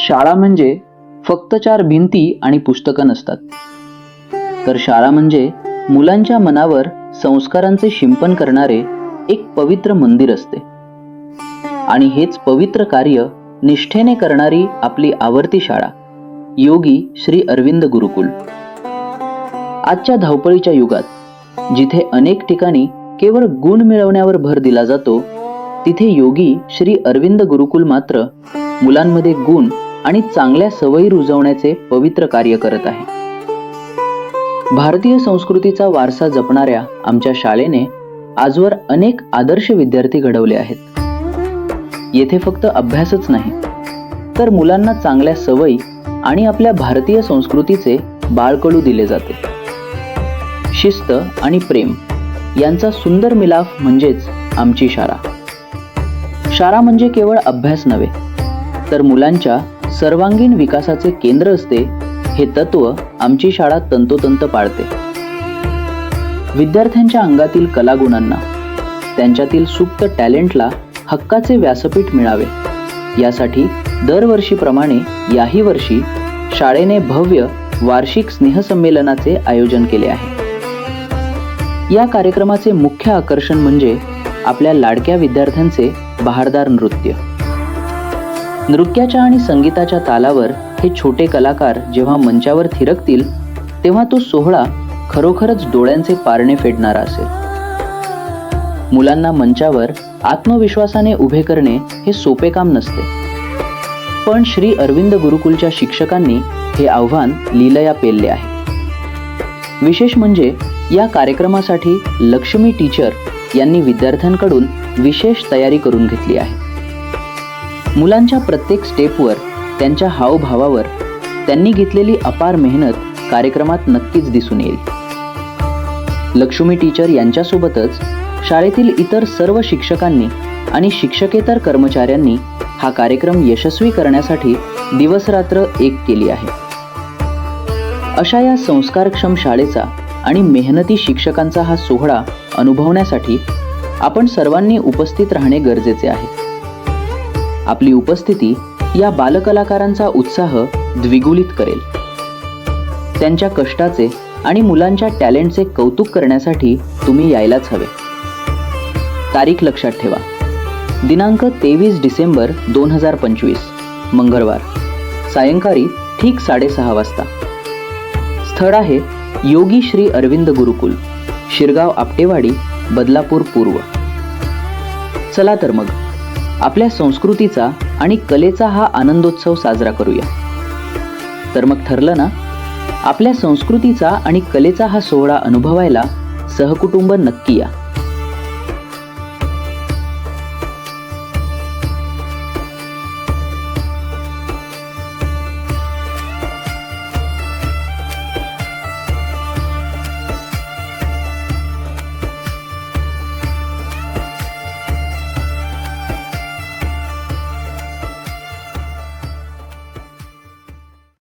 शाळा म्हणजे फक्त 4 भिंती आणि पुस्तकं नसतात, तर शाळा म्हणजे मुलांच्या मनावर संस्कारांचे शिंपण करणारे एक पवित्र मंदिर असते. आणि हेच पवित्र कार्य निष्ठेने करणारी आपली आवडती शाळा योगी श्री अरविंद गुरुकुल. आजच्या धावपळीच्या युगात जिथे अनेक ठिकाणी केवळ गुण मिळवण्यावर भर दिला जातो, तिथे योगी श्री अरविंद गुरुकुल मात्र मुलांमध्ये गुण आणि चांगल्या सवयी रुजवण्याचे पवित्र कार्य करत आहे. भारतीय संस्कृतीचा वारसा जपणाऱ्या आमच्या शाळेने आजवर अनेक आदर्श विद्यार्थी घडवले आहेत. येथे फक्त अभ्यासच नाही, तर मुलांना चांगल्या सवयी आणि आपल्या भारतीय संस्कृतीचे बाळकडू दिले जाते. शिस्त आणि प्रेम यांचा सुंदर मिलाफ म्हणजेच आमची शाळा. शाळा म्हणजे केवळ अभ्यास नव्हे, तर मुलांच्या सर्वांगीण विकासाचे केंद्र असते. हे तत्व आमची शाळा तंतोतंत पाळते. विद्यार्थ्यांच्या अंगातील कलागुणांना, त्यांच्यातील सुप्त टॅलेंटला हक्काचे व्यासपीठ मिळावे, यासाठी दरवर्षीप्रमाणे याही वर्षी शाळेने भव्य वार्षिक स्नेहसंमेलनाचे आयोजन केले आहे. या कार्यक्रमाचे मुख्य आकर्षण म्हणजे आपल्या लाडक्या विद्यार्थ्यांचे बहारदार नृत्य. नृत्याच्या आणि संगीताच्या तालावर हे छोटे कलाकार जेव्हा मंचावर थिरकतील, तेव्हा तो सोहळा खरोखरच डोळ्यांचे पारणे फेडणारा असेल. मुलांना मंचावर आत्मविश्वासाने उभे करणे हे सोपे काम नसते, पण श्री अरविंद गुरुकुलच्या शिक्षकांनी हे आव्हान लीलया पेलले आहे. विशेष म्हणजे या कार्यक्रमासाठी लक्ष्मी टीचर यांनी विद्यार्थ्यांकडून विशेष तयारी करून घेतली आहे. मुलांच्या प्रत्येक स्टेपवर, त्यांच्या हावभावावर त्यांनी घेतलेली अपार मेहनत कार्यक्रमात नक्कीच दिसून येईल. लक्ष्मी टीचर यांच्यासोबतच शाळेतील इतर सर्व शिक्षकांनी आणि शिक्षकेतर कर्मचाऱ्यांनी हा कार्यक्रम यशस्वी करण्यासाठी दिवसरात्र एक केली आहे. अशा या संस्कारक्षम शाळेचा आणि मेहनती शिक्षकांचा हा सोहळा अनुभवण्यासाठी आपण सर्वांनी उपस्थित राहणे गरजेचे आहे. आपली उपस्थिती या बालकलाकारांचा उत्साह द्विगुणित करेल. त्यांच्या कष्टाचे आणि मुलांच्या टॅलेंटचे कौतुक करण्यासाठी तुम्ही यायलाच हवे. तारीख लक्षात ठेवा, दिनांक 23 डिसेंबर 2025 मंगळवार, सायंकाळी ठीक 6:30 वाजता. स्थळ आहे योगी श्री अरविंद गुरुकुल, शिरगाव आपटेवाडी, बदलापूर पूर्व. चला तर मग आपल्या संस्कृतीचा आणि कलेचा हा आनंदोत्सव साजरा करूया. तर मग ठरलं ना, आपल्या संस्कृतीचा आणि कलेचा हा सोहळा अनुभवायला सहकुटुंब नक्की या.